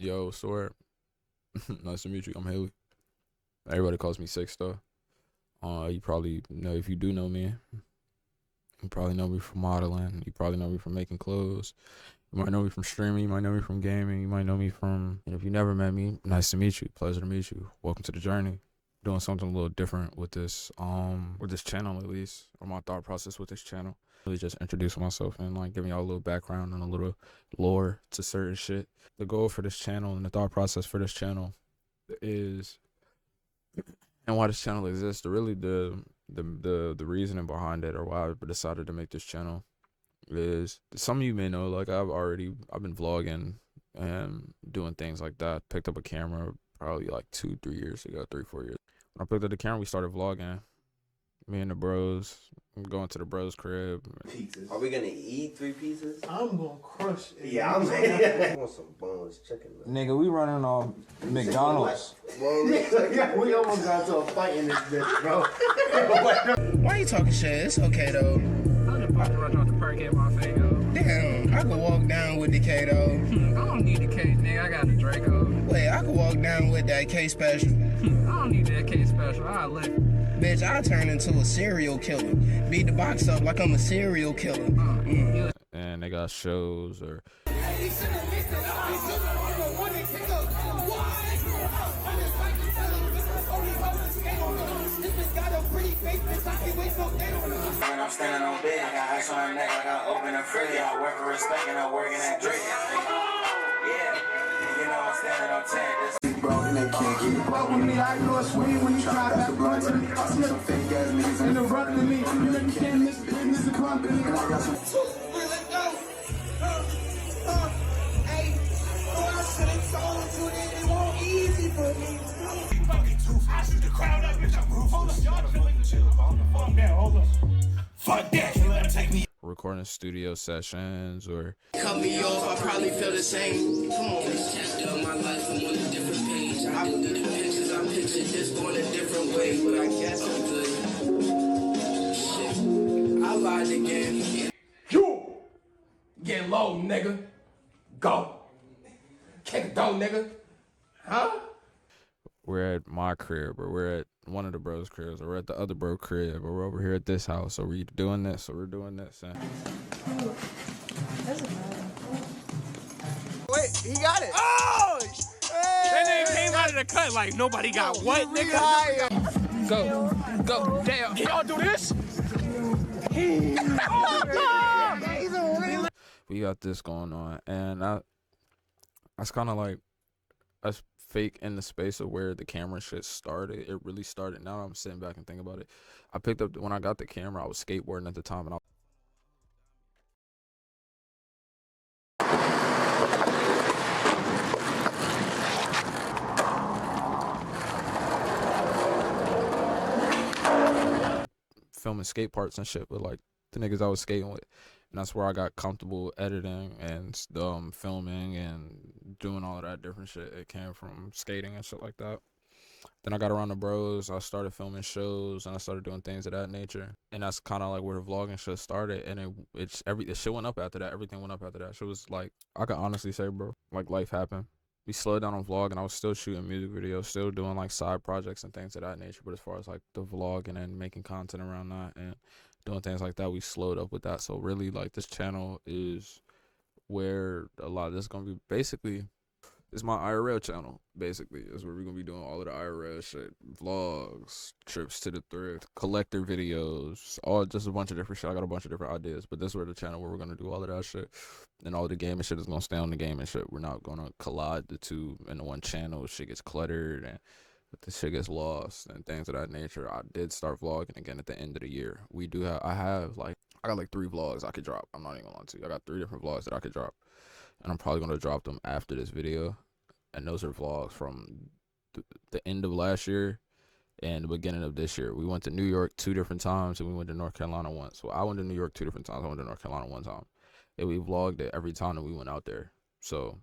Yo, Sword. Nice to meet you. I'm Haley. Everybody calls me Six though. You probably know if you do know me. You probably know me from modeling. You probably know me from making clothes. You might know me from streaming. You might know me from gaming. You might know me from. And if you never met me, nice to meet you. Pleasure to meet you. Welcome to the journey. Doing something a little different with this channel at least, or my thought process with this channel. Really just introducing myself and like giving y'all a little background and a little lore to certain shit. The goal for this channel and the thought process for this channel is, and why this channel exists, really the reasoning behind it, or why I decided to make this channel, is some of you may know, like I've been vlogging and doing things like that. Picked up a camera probably like 3 years ago, 4 years. When I picked up the camera, we started vlogging. Me and the bros, going to the bros' crib. Pizzas. Are we gonna eat 3 pizzas? I'm gonna crush it. Yeah, I want some boneless chicken. Nigga, we running on McDonald's. We almost got into a fight in this bitch, bro. Why you talking shit? It's okay though. I'm just about to rush off the perk in my face, though. Damn, I could walk down with the K though. I don't need the K, nigga. I got the Draco. Wait, I could walk down with that K special. I don't need that K special. I'll lick. Bitch, I turn into a serial killer. Beat the box up like I'm a serial killer. And they got shows or. When I'm standing on bed, I got ice on my neck, I got open and free. I work for respect and I'm working at Drake. Yeah, you know I'm standing on 10. Bro, and they can't keep up with me. I know a swing when you try back run to me. Some fake ass niggas in the run to me. You know you can't miss business and company. And I got some. Let's go. Hey, I should have told you that it won't easy for me. I shoot the crowd up, bitch. I'm ruthless. Hold up, y'all chilling. Chill. Calm down. Hold up. Fuck that. You let him take me. Recording studio sessions or. Cut me off, I probably feel the same. Come on, this chapter of my life, I'm on a different page. I deleted pictures, I pictured this going a different way, but I guess I'm good. Shit, I lied again. You get low, nigga. Go. Kick it down, nigga. Huh? We're at my crib, or we're at one of the bros' cribs, or we're at the other bro crib, or we're over here at this house, or we're doing this, or we're doing this. And Wait, he got it. Oh! That nigga came out of the cut like nobody got what, nigga? Go. Damn. Can y'all do this? we got this going on, and that's kind of like us fake in the space of where the camera shit started. It really started. Now I'm sitting back and thinking about it. I picked up, when I got the camera, I was skateboarding at the time, and filming skate parts and shit with like the niggas I was skating with, and that's where I got comfortable editing and filming and doing all of that different shit. It came from skating and shit like that. Then I got around the bros, I started filming shows, and I started doing things of that nature, and that's kind of like where the vlogging shit started. And the shit went up after that. Everything went up after that. Shit was like, I could honestly say, bro, like life happened. We slowed down on vlogging. I was still shooting music videos, still doing like side projects and things of that nature. But as far as like the vlogging and making content around that and doing things like that, we slowed up with that. So really, like, this channel is where a lot of this is gonna be. Basically, it's my IRL channel. Basically, is where we're gonna be doing all of the IRL shit, vlogs, trips to the thrift, collector videos, all just a bunch of different shit. I got a bunch of different ideas, but this is where the channel where we're gonna do all of that shit, and all the gaming shit is gonna stay on the gaming shit. We're not gonna collide the two into one channel. Shit gets cluttered and the shit gets lost and things of that nature. I did start vlogging again at the end of the year. I got like 3 vlogs I could drop. I'm not even gonna lie to you. I got 3 different vlogs that I could drop, and I'm probably gonna drop them after this video. And those are vlogs from the end of last year and the beginning of this year. We went to New York 2 different times, and we went to North Carolina once. So I went to New York 2 different times. I went to North Carolina 1 time, and we vlogged it every time that we went out there. So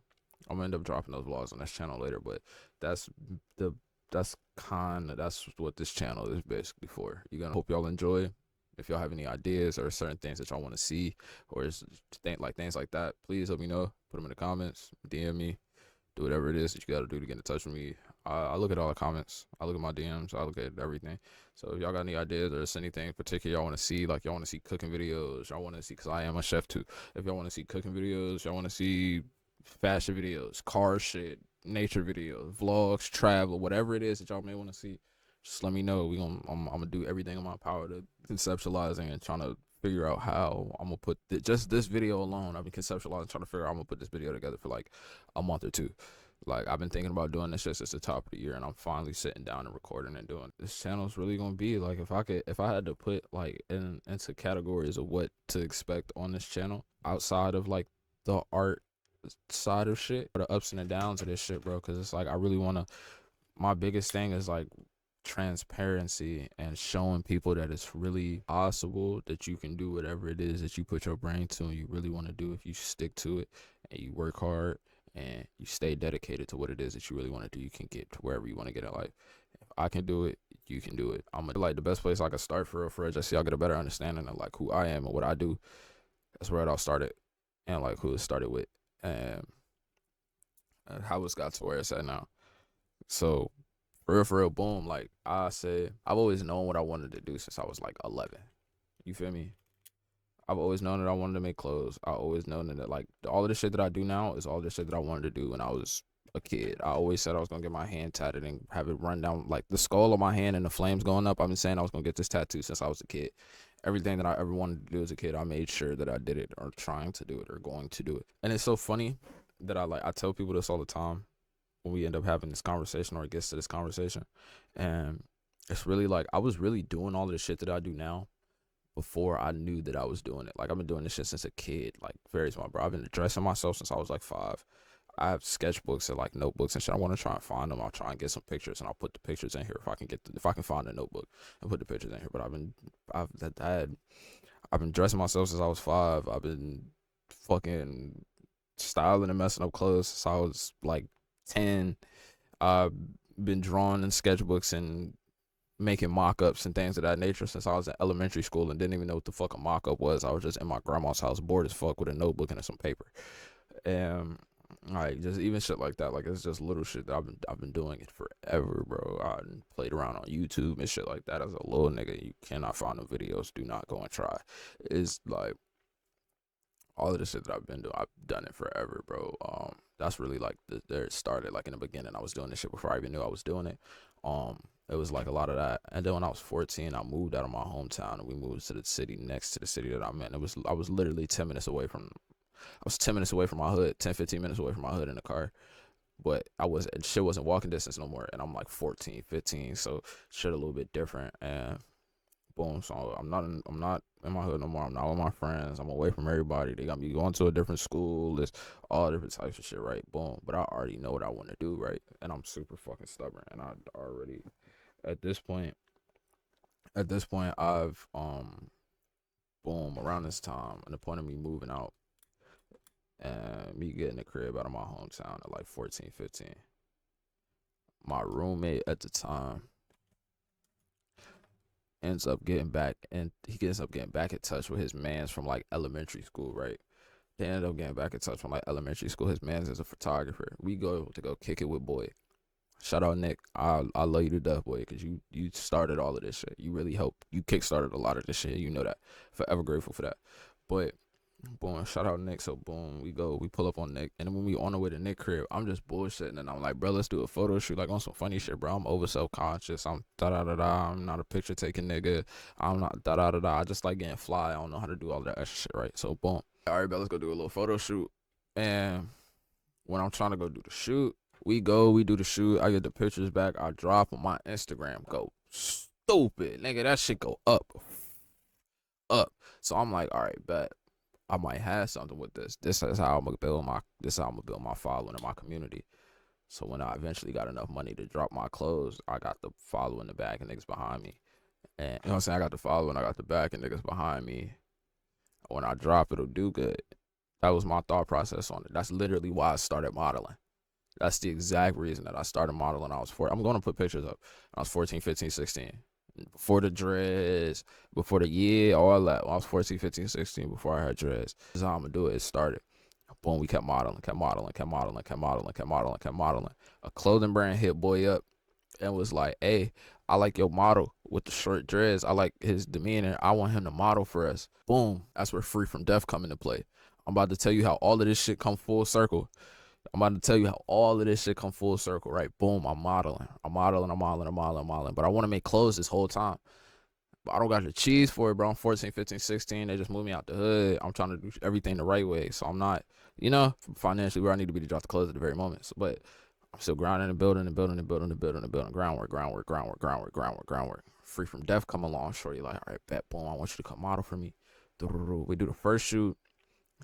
I'm gonna end up dropping those vlogs on this channel later. But that's what this channel is basically for. Hope y'all enjoy. If y'all have any ideas or certain things that y'all want to see, or things like that, please let me know. Put them in the comments, DM me. Do whatever it is that you gotta do to get in touch with me. I look at all the comments. I look at my DMs. I look at everything. So if y'all got any ideas or there's anything in particular y'all want to see, like y'all want to see cooking videos, y'all want to see, because I am a chef too. If y'all want to see cooking videos, y'all want to see fashion videos, car shit, nature videos, vlogs, travel, whatever it is that y'all may want to see, just let me know. I'm gonna do everything in my power to conceptualizing and trying to figure out how I'm gonna put just this video alone. I've been conceptualizing, trying to figure out how I'm gonna put this video together for like a month or two. Like I've been thinking about doing this shit since the top of the year, and I'm finally sitting down and recording and doing. This channel's really gonna be like, if I had to put like into categories of what to expect on this channel outside of like the art side of shit, or the ups and the downs of this shit, bro. Because it's like I really wanna. My biggest thing is like transparency and showing people that it's really possible that you can do whatever it is that you put your brain to and you really want to do if you stick to it and you work hard and you stay dedicated to what it is that you really want to do. You can get to wherever you want to get in life. If I can do it, you can do it. I'm like the best place I could start for real, just so y'all get a better understanding of like who I am and what I do. That's where it all started, and like who it started with, and how it's got to where it's at now. So for real, boom. Like I said, I've always known what I wanted to do since I was like 11. You feel me? I've always known that I wanted to make clothes. I always known that like all of the shit that I do now is all the shit that I wanted to do when I was a kid. I always said I was gonna get my hand tatted and have it run down like the skull of my hand and the flames going up. I've been saying I was gonna get this tattoo since I was a kid. Everything that I ever wanted to do as a kid, I made sure that I did it or trying to do it or going to do it. And it's so funny that I tell people this all the time when we end up having this conversation or it gets to this conversation, and it's really like I was really doing all of the shit that I do now before I knew that I was doing it. Like I've been doing this shit since a kid, like very small, bro. I've been dressing myself since I was like 5. I have sketchbooks and like notebooks and shit. I want to try and find them. I'll try and get some pictures and I'll put the pictures in here if I can find a notebook and put the pictures in here. But I've been dressing myself since I was 5. I've been fucking styling and messing up clothes since I was like 10. I've been drawing in sketchbooks and making mock-ups and things of that nature since I was in elementary school and didn't even know what the fuck a mock-up was. I was just in my grandma's house bored as fuck with a notebook and some paper, and like just even shit like that. Like it's just little shit that I've been doing it forever, bro. I played around on YouTube and shit like that as a little nigga. You cannot find the videos. Do not go and try. It's like all of the shit that I've been doing, I've done it forever, bro. That's really like there it started. Like in the beginning, I was doing this shit before I even knew I was doing it. It was like a lot of that. And then when I was 14, I moved out of my hometown and we moved to the city next to the city that I'm in. I was literally 10 minutes away from my hood, 10, 15 minutes away from my hood in the car. But shit wasn't walking distance no more. And I'm like 14, 15, so shit a little bit different. And boom, so I'm not in my hood no more. I'm not with my friends. I'm away from everybody. They got me going to a different school. There's all different types of shit, right? Boom. But I already know what I want to do, right? And I'm super fucking stubborn. And I already, at this point, I've boom, around this time, and the point of me moving out and me getting a crib out of my hometown at like 14, 15. My roommate at the time ends up getting back in touch with his mans from like elementary school, right? They ended up getting back in touch from like elementary school. His mans is a photographer. We go kick it with Boy. Shout out Nick. I love you to death, boy, because you started all of this shit. You really helped. You kickstarted a lot of this shit. You know that. Forever grateful for that. But boom, shout out Nick. So boom, we pull up on Nick, and then when we on the way to Nick crib, I'm just bullshitting, and I'm like, bro, let's do a photo shoot, like on some funny shit, bro. I'm over self-conscious. I'm da-da-da-da. I'm not a picture taking nigga. I'm not da-da-da-da. I just like getting fly. I don't know how to do all that extra shit, right? So boom, all right, bro, let's go do a little photo shoot. And when I'm trying to go do the shoot, we do the shoot. I get the pictures back. I drop on my Instagram. Go stupid, nigga. That shit go up. So I'm like, all right, bet. I might have something with this. This is how I'm gonna build my following in my community. So when I eventually got enough money to drop my clothes, I got the follow in the back and niggas behind me. And you know what I'm saying? I got the follow and I got the back and niggas behind me. When I drop, it'll do good. That was my thought process on it. That's literally why I started modeling. That's the exact reason that I started modeling when I was 4. I'm going to put pictures up. I was 14, 15, 16. Before the dreads, before the year, all that. When I was 14, 15, 16, before I had dreads. This is how I'm going to do it. It started. Boom, we kept modeling, kept modeling, kept modeling, kept modeling, kept modeling, kept modeling. A clothing brand hit boy up and was like, hey, I like your model with the short dreads. I like his demeanor. I want him to model for us. Boom. That's where Free from Death come into play. I'm about to tell you how all of this shit come full circle. I'm about to tell you how all of this shit come full circle, right? Boom, I'm modeling. I'm modeling, I'm modeling, I'm modeling, I'm modeling. But I want to make clothes this whole time. But I don't got the cheese for it, bro. I'm 14, 15, 16. They just moved me out the hood. I'm trying to do everything the right way. So I'm not, financially where I need to be to drop the clothes at the very moment. So, but I'm still grinding and building and building and building and building and building. Groundwork, groundwork, groundwork, groundwork, groundwork, groundwork. Free from Death come along, shorty like, all right, bet, boom, I want you to come model for me. We do the first shoot.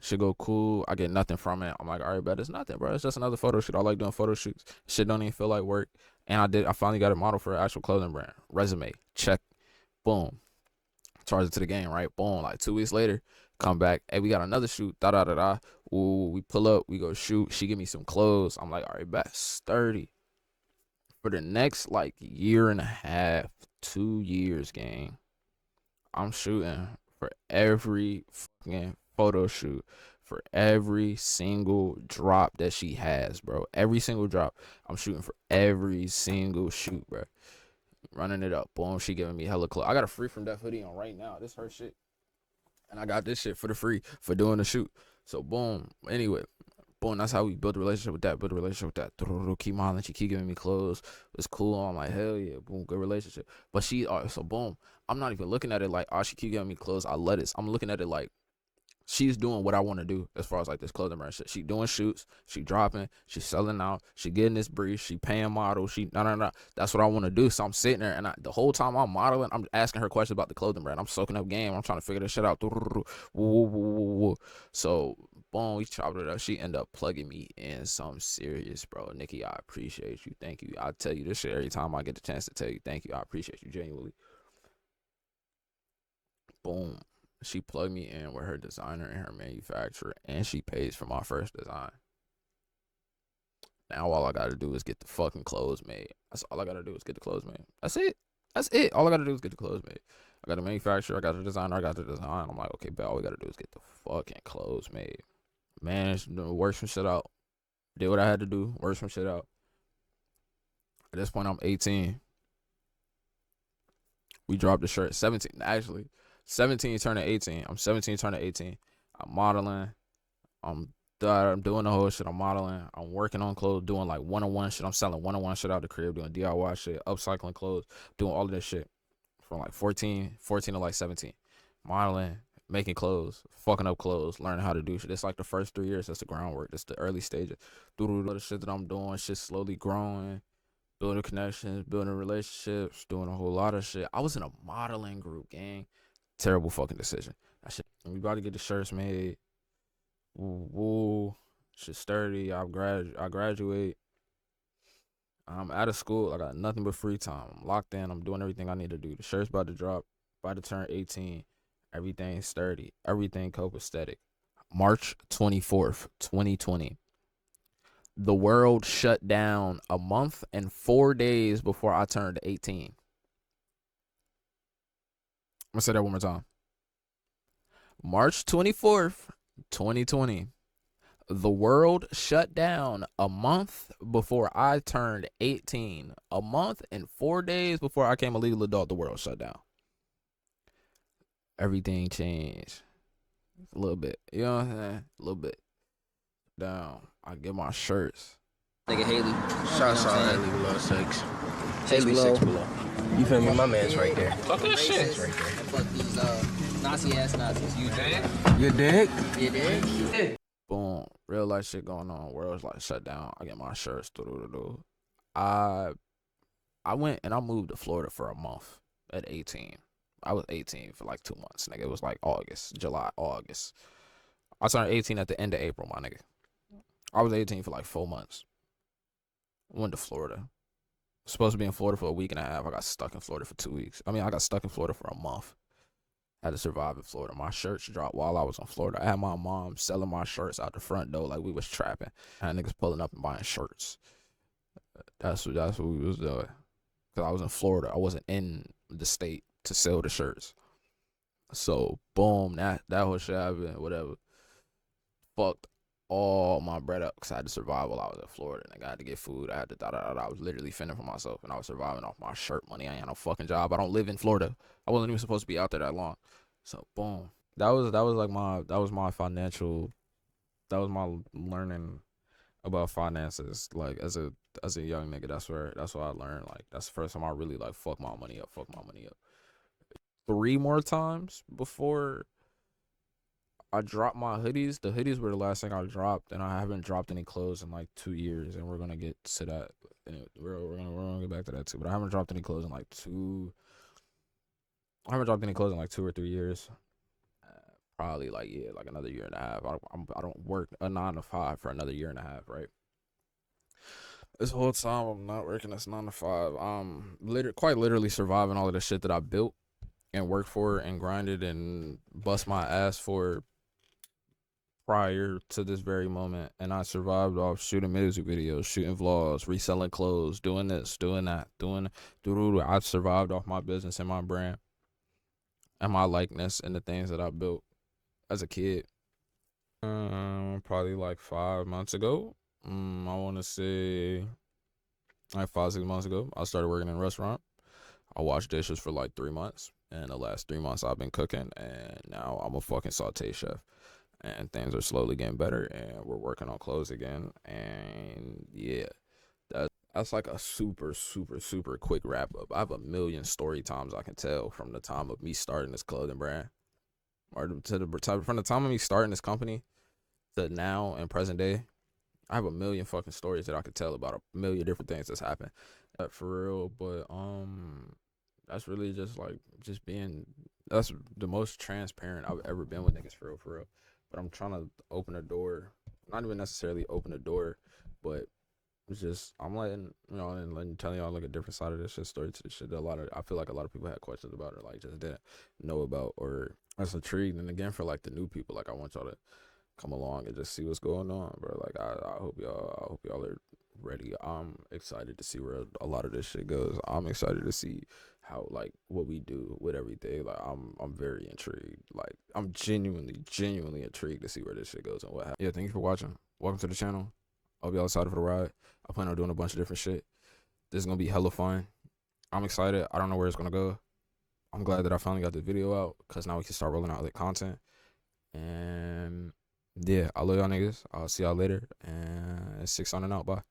Shit go cool. I get nothing from it. I'm like, all right, bet, it's nothing, bro. It's just another photo shoot. I like doing photo shoots. Shit don't even feel like work. And I finally got a model for an actual clothing brand. Resume, check, boom. Charge it to the game, right? Boom. Like 2 weeks later, come back. Hey, we got another shoot. Da da da da. Ooh, we pull up. We go shoot. She give me some clothes. I'm like, all right, bet, sturdy. For the next like year and a half, 2 years, gang, I'm shooting for every fucking photo shoot, for every single drop that she has, bro. Every single drop. I'm shooting for every single shoot, bro. Running it up. Boom, she giving me hella clothes. I got a Free from Death hoodie on right now. This her shit. And I got this shit for the free for doing the shoot. So boom. Anyway, boom, that's how we build a relationship with that. Build a relationship with that. Keep modeling. She keep giving me clothes. It's cool. I'm like, hell yeah. Boom, good relationship. But so boom. I'm not even looking at it like, oh, she keep giving me clothes. I let it. I'm looking at it like, she's doing what I want to do as far as like this clothing brand shit. She doing shoots, she dropping, she selling out, she getting this brief, she paying models, she no. That's what I want to do. So I'm sitting there and the whole time I'm modeling, I'm asking her questions about the clothing brand. I'm soaking up game. I'm trying to figure this shit out. So boom, we chopped it up. She ended up plugging me in some serious, bro. Nikki, I appreciate you. Thank you. I tell you this shit every time I get the chance to tell you thank you. I appreciate you genuinely. Boom. She plugged me in with her designer and her manufacturer, and she pays for my first design. Now all I gotta do is get the fucking clothes made. That's all I gotta do is get the clothes made. That's it. That's it. All I gotta do is get the clothes made. I got a manufacturer, I got the designer, I got the design. I'm like, okay, bet all we gotta do is get the fucking clothes made. Managed to work some shit out. Did what I had to do, work some shit out. At this point, I'm 18. We dropped the shirt. 17, actually. 17 turning 18. I'm 17 turning 18. I'm modeling. I'm doing the whole shit. I'm modeling. I'm working on clothes, doing like one-on-one shit. I'm selling one-on-one shit out the crib, doing DIY shit, upcycling clothes, doing all of this shit from like 14 to like 17. Modeling, making clothes, fucking up clothes, learning how to do shit. It's like the first 3 years. That's the groundwork. That's the early stages. Through the shit that I'm doing, shit slowly growing. Building connections, building relationships, doing a whole lot of shit. I was in a modeling group, gang. Terrible fucking decision. We about to get the shirts made. Woo, shit sturdy. I graduate. I'm out of school. I got nothing but free time. I'm locked in. I'm doing everything I need to do. The shirt's about to drop. About to turn 18. Everything sturdy. Everything copacetic. March 24th, 2020. The world shut down a month and 4 days before I turned 18. I'm going to say that one more time. March 24th, 2020. The world shut down a month before I turned 18. A month and 4 days before I became a legal adult, the world shut down. Everything changed. A little bit. You know what I'm saying? A little bit. Down. I get my shirts. Nigga Haley. Shout out Haley below 6. Haley 6 below. You feel me? My man's right there. Fuck that shit. Right there. Fuck these Nazi ass Nazis. You dig? You dig? You dig? Boom. Real life shit going on. World's like shut down. I get my shirts. I went and I moved to Florida for a month at 18. I was 18 for like 2 months, nigga. It was like July, August. I turned 18 at the end of April, my nigga. I was 18 for like 4 months. Went to Florida. Supposed to be in Florida for a week and a half. I got stuck in Florida for 2 weeks. I got stuck in Florida for a month. Had to survive in Florida. My shirts dropped while I was in Florida. I had my mom selling my shirts out the front door like we was trapping. I had niggas pulling up and buying shirts. That's what we was doing. Cause I was in Florida. I wasn't in the state to sell the shirts. So boom, that whole shit happened. Whatever. Fucked all my bread up because I had to survive while I was in Florida. And I had to get food. I had to I was literally fending for myself, and I was surviving off my shirt money. I ain't had no fucking job. I don't live in Florida. I wasn't even supposed to be out there that long. So boom. That was like my financial. That was my learning about finances. Like as a young nigga, that's what I learned. Like that's the first time I really like fuck my money up. Fuck my money up. 3 more times before I dropped my hoodies. The hoodies were the last thing I dropped, and I haven't dropped any clothes in like 2 years, and we're gonna get to that. Anyway, we're gonna get back to that too. But I haven't dropped any clothes in like two. I haven't dropped any clothes in like 2 or 3 years. Probably like like another year and a half. I don't work a 9 to 5 for another year and a half, right? This whole time I'm not working this 9 to 5. Quite literally surviving all of the shit that I built and worked for and grinded and bust my ass for prior to this very moment, and I survived off shooting music videos, shooting vlogs, reselling clothes, doing this, doing that, I survived off my business and my brand and my likeness and the things that I built as a kid. Probably like 5 months ago. I want to say like 5 6 months ago, I started working in a restaurant. I washed dishes for like 3 months, and the last 3 months I've been cooking, and now I'm a fucking saute chef. And things are slowly getting better, and we're working on clothes again. And yeah, that's like a super quick wrap up. I have a million story times I can tell from the time of me starting this clothing brand, or from the time of me starting this company to now and present day. I have a million fucking stories that I could tell about a million different things that's happened, for real. But that's really just being. That's the most transparent I've ever been with niggas, for real, for real. But I'm trying to open a door, not even necessarily open a door, but it's just I'm telling y'all like a different side of this shit, story to this shit that I feel like a lot of people had questions about, or like just didn't know about, or that's intrigued. And again, for like the new people, like I want y'all to come along and just see what's going on, bro. Like I hope y'all are ready. I'm excited to see where a lot of this shit goes. I'm excited to see how, like, what we do with everything. Like I'm very intrigued. Like I'm genuinely intrigued to see where this shit goes and what happens. Yeah, thank you for watching. Welcome to the channel. I'll be excited for the ride. I plan on doing a bunch of different shit. This is gonna be hella fun. I'm excited. I don't know where it's gonna go. I'm glad that I finally got the video out, because now we can start rolling out the content. And yeah, I love y'all niggas. I'll see y'all later. And 6 on and out. Bye.